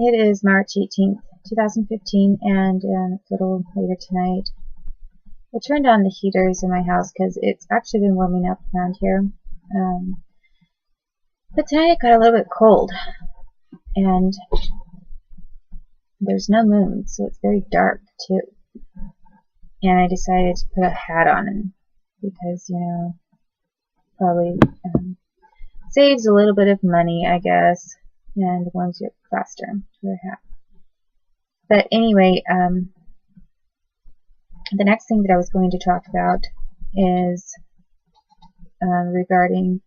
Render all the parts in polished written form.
It is March 18th, 2015, and it's a little later tonight. I turned on the heaters in my house because it's actually been warming up around here. But tonight it got a little bit cold, and there's no moon, so it's very dark too. And I decided to put a hat on because, probably saves a little bit of money, I guess, and warms you up faster to wear a hat. But anyway, the next thing that I was going to talk about is regarding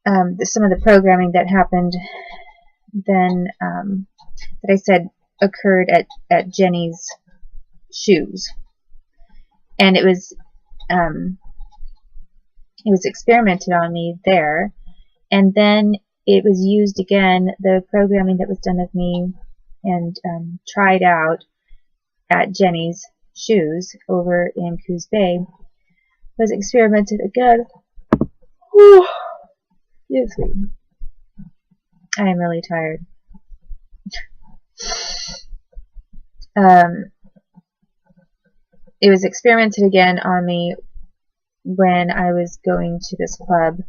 some of the programming that happened then that I said occurred at Jenny's shoes, and it was experimented on me there, and then it was used again. The programming that was done of me and tried out at Jenny's shoes over in Coos Bay was experimented again. Whew. Excuse me. I am really tired. It was experimented again on me when I was going to this club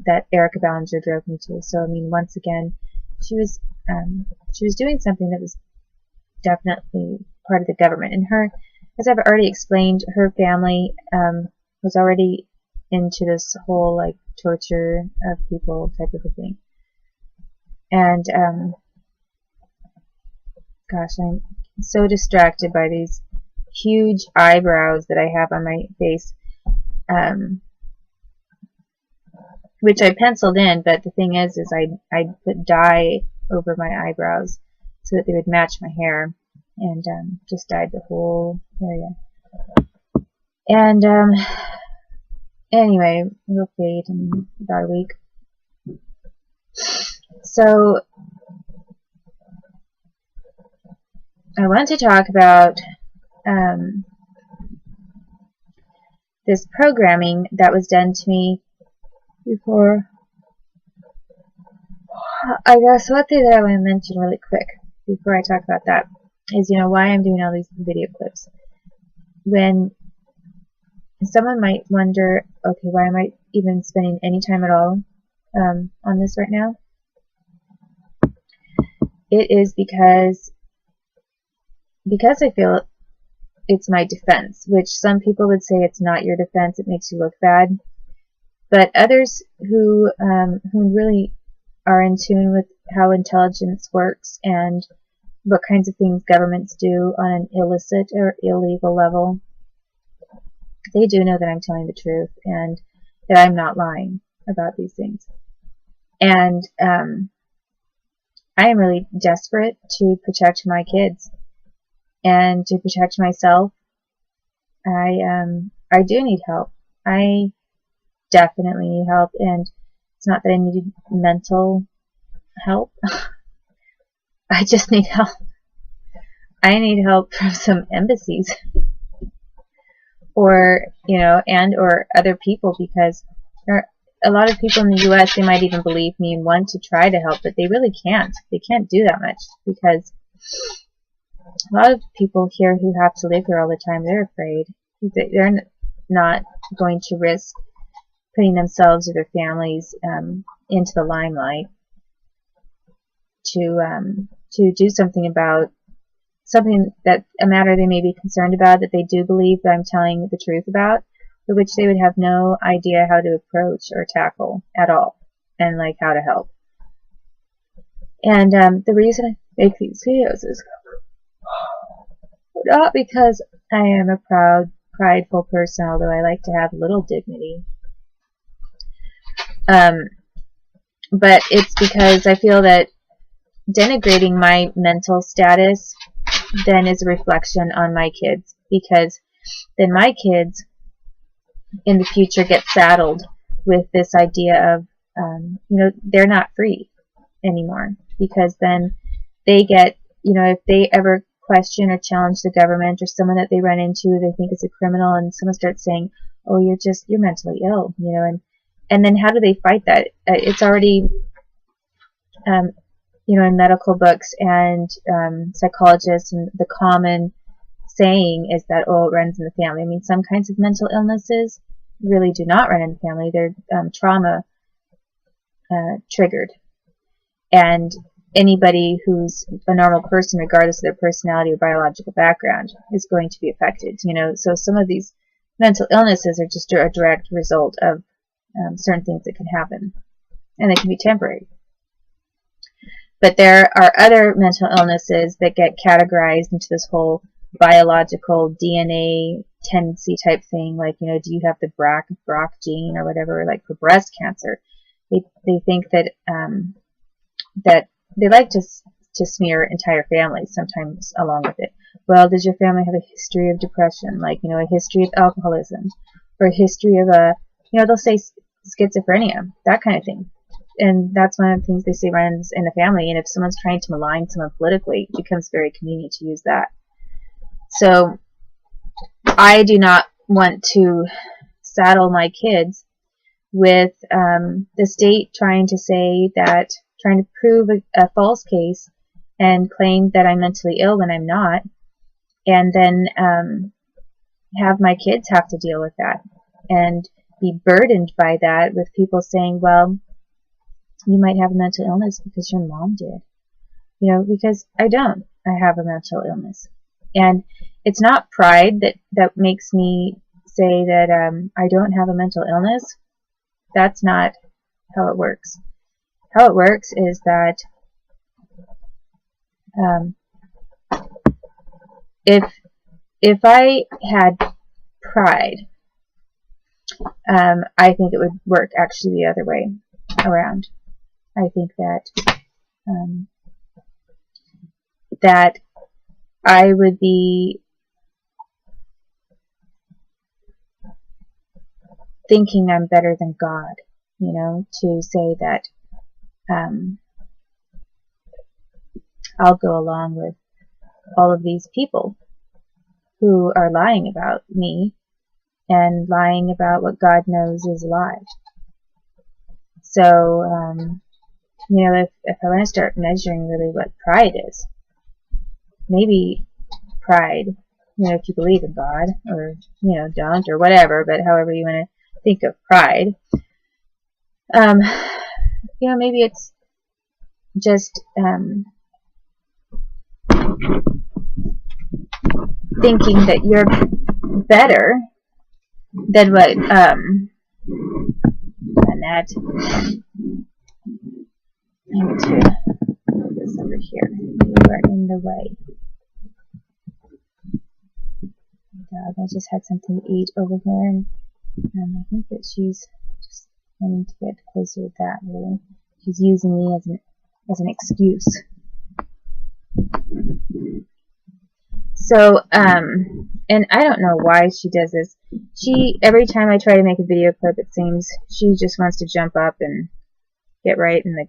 that Erica Ballinger drove me to. So, I mean, once again, she was doing something that was definitely part of the government. And her, as I've already explained, her family was already into this whole, like, torture of people type of a thing. And, gosh, I'm so distracted by these huge eyebrows that I have on my face, which I penciled in, but the thing is I put dye over my eyebrows so that they would match my hair, and just dyed the whole area. And anyway, it'll fade in about a week. So I want to talk about this programming that was done to me before. I guess one thing that I want to mention really quick before I talk about that is, why I'm doing all these video clips. When someone might wonder, okay, why am I even spending any time at all on this right now? It is because I feel it's my defense, which some people would say it's not your defense, it makes you look bad. But others who really are in tune with how intelligence works and what kinds of things governments do on an illicit or illegal level, they do know that I'm telling the truth and that I'm not lying about these things. And I am really desperate to protect my kids and to protect myself. I do need help. I definitely need help, and it's not that I need mental help. I just need help. I need help from some embassies or, or other people, because there are a lot of people in the U.S., they might even believe me and want to try to help, but they really can't. They can't do that much, because a lot of people here who have to live here all the time, they're afraid. They're not going to risk putting themselves or their families into the limelight to do something about a matter they may be concerned about, that they do believe that I'm telling the truth about, but which they would have no idea how to approach or tackle at all, and like how to help. And the reason I make these videos is not because I am a proud, prideful person, although I like to have a little dignity. But it's because I feel that denigrating my mental status then is a reflection on my kids, because then my kids in the future get saddled with this idea of, they're not free anymore, because then they get, if they ever question or challenge the government or someone that they run into they think is a criminal, and someone starts saying, oh, you're mentally ill, and then how do they fight that? It's already in medical books and psychologists, and the common saying is that, oh, it runs in the family. I mean, some kinds of mental illnesses really do not run in the family. They're trauma triggered. And anybody who's a normal person, regardless of their personality or biological background, is going to be affected. So some of these mental illnesses are just a direct result of certain things that can happen, and they can be temporary. But there are other mental illnesses that get categorized into this whole biological DNA tendency type thing, like, do you have the BRCA gene or whatever, like for breast cancer. They think that that they like to smear entire families sometimes along with it. Well, does your family have a history of depression, like, a history of alcoholism, or a history of they'll say schizophrenia, that kind of thing. And that's one of the things they say runs in the family. And if someone's trying to malign someone politically, it becomes very convenient to use that. So I do not want to saddle my kids with the state trying to prove a false case and claim that I'm mentally ill when I'm not, and then have my kids have to deal with that and be burdened by that, with people saying, well, you might have a mental illness because your mom did. Because I don't. I have a mental illness. And it's not pride that makes me say that I don't have a mental illness. That's not how it works. How it works is that if I had pride, I think it would work actually the other way around. I think that I would be thinking I'm better than God, to say that I'll go along with all of these people who are lying about me and lying about what God knows is a lie. So, if I want to start measuring really what pride is, maybe pride, if you believe in God, or, don't, or whatever, but however you want to think of pride, maybe it's just thinking that you're better than what Annette, I need to put this over here. You are in the way. Dog, I just had something to eat over here, and I think that she's just wanting to get closer with that, really. She's using me as an excuse. So, and I don't know why she does this. Every time I try to make a video clip, it seems she just wants to jump up and get right in the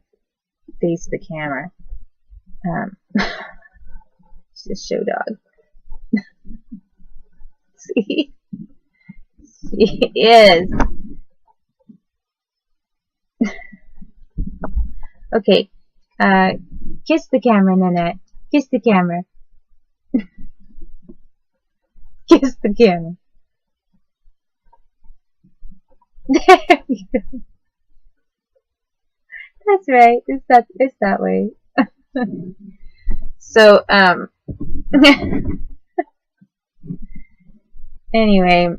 face of the camera. She's a show dog. See? She is. Okay. Kiss the camera, Nanette. Kiss the camera. Kiss the camera. There you go. That's right. It's that way. So, anyway,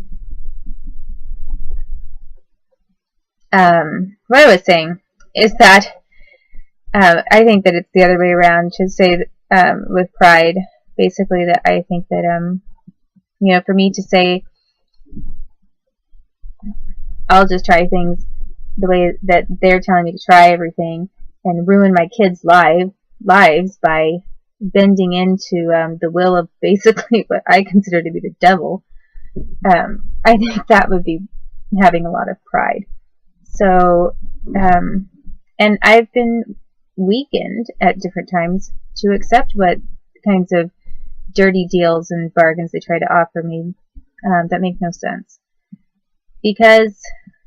what I was saying is that I think that it's the other way around to say that, with pride, basically, that I think that for me to say I'll just try things the way that they're telling me to try everything and ruin my kids' lives by bending into the will of basically what I consider to be the devil, I think that would be having a lot of pride. So, and I've been weakened at different times to accept what kinds of dirty deals and bargains they try to offer me that make no sense. Because,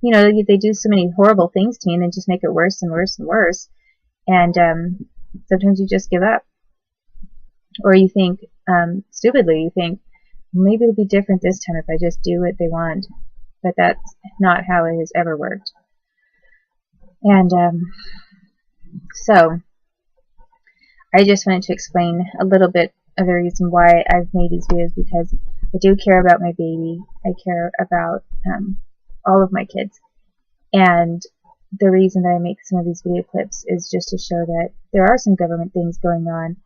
they do so many horrible things to me and they just make it worse and worse and worse. And sometimes you just give up. Or you think, stupidly, you think, maybe it'll be different this time if I just do what they want. But that's not how it has ever worked. And so, I just wanted to explain a little bit of the reason why I've made these videos, because I do care about my baby. I care about all of my kids. And the reason that I make some of these video clips is just to show that there are some government things going on.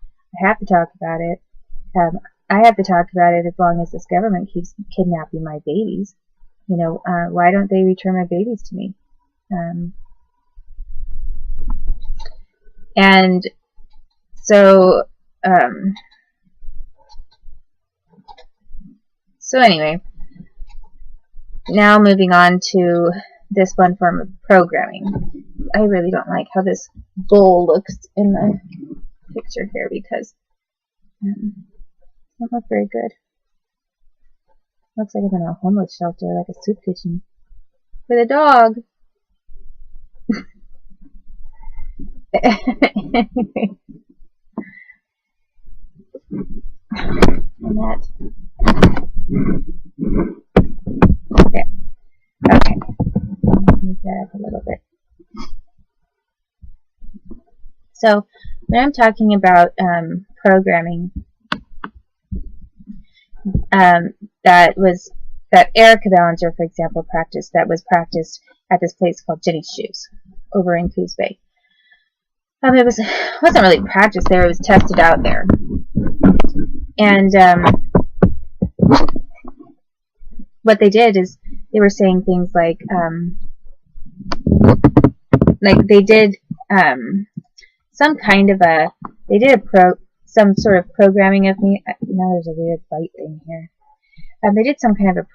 I have to talk about it. I have to talk about it as long as this government keeps kidnapping my babies. You know, why don't they return my babies to me? And so, anyway, now moving on to this one form of programming. I really don't like how this bowl looks in the picture here, because it doesn't look very good. Looks like I'm in a homeless shelter, like a soup kitchen with a dog. Anyway. And that. Okay. Let me that up a little bit. So, when I'm talking about programming, that Erica Ballinger, for example, practiced, that was practiced at this place called Jenny's Shoes over in Coos Bay. It wasn't really practiced there, it was tested out there. And what they did is they were saying things like they did some kind of a, they did some sort of programming of me. Now there's a weird light thing here. They did some kind of a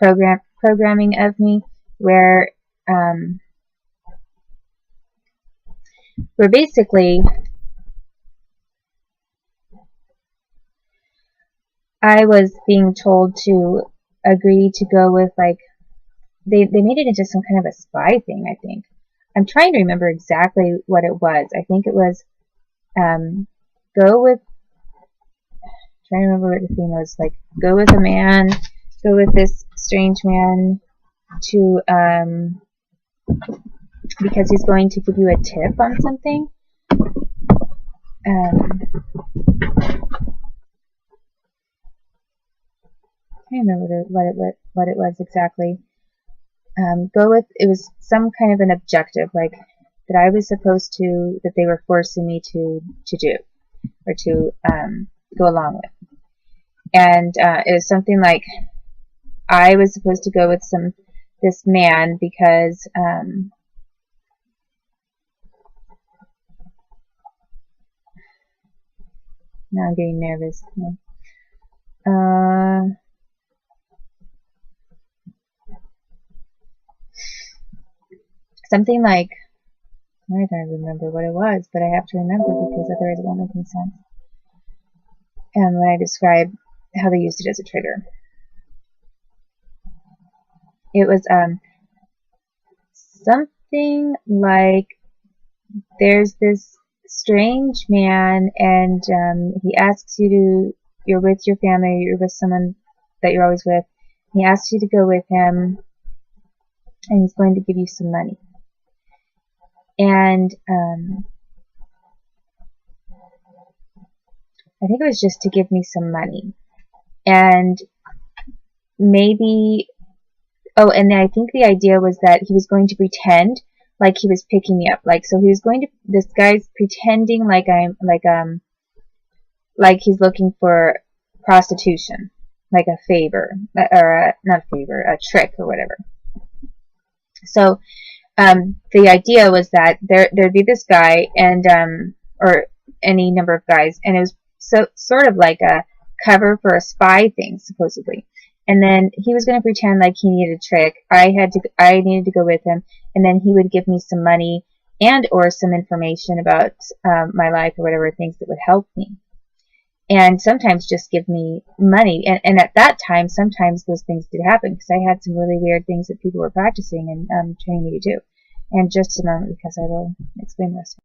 programming of me where basically I was being told to agree to go with, like, they made it into some kind of a spy thing, I think. I'm trying to remember exactly what it was. I think it was trying to remember what the theme was, like, go with a man, go with this strange man to, because he's going to give you a tip on something. I can't remember what it was exactly. It was some kind of an objective, like, that I was supposed to, that they were forcing me to do, or to go along with. And it was something like, I was supposed to go with this man because now I'm getting nervous. Something like, I don't remember what it was, but I have to remember because otherwise it won't make any sense. And when I describe how they used it as a trigger, it was something like, there's this strange man, and he asks you to, you're with your family, you're with someone that you're always with, he asks you to go with him, and he's going to give you some money. And I think it was just to give me some money. And maybe, oh, and I think the idea was that he was going to pretend like he was picking me up. Like, so he was going to, this guy's pretending like like he's looking for prostitution, like a favor, or not a favor, a trick or whatever. So, the idea was that there'd be this guy, and or any number of guys, and it was sort of like a cover for a spy thing, supposedly. And then he was going to pretend like he needed a trick. I needed to go with him, and then he would give me some money and or some information about my life or whatever, things that would help me. And sometimes just give me money. And at that time, sometimes those things did happen, because I had some really weird things that people were practicing and training me to do. And just a moment, because I will explain this.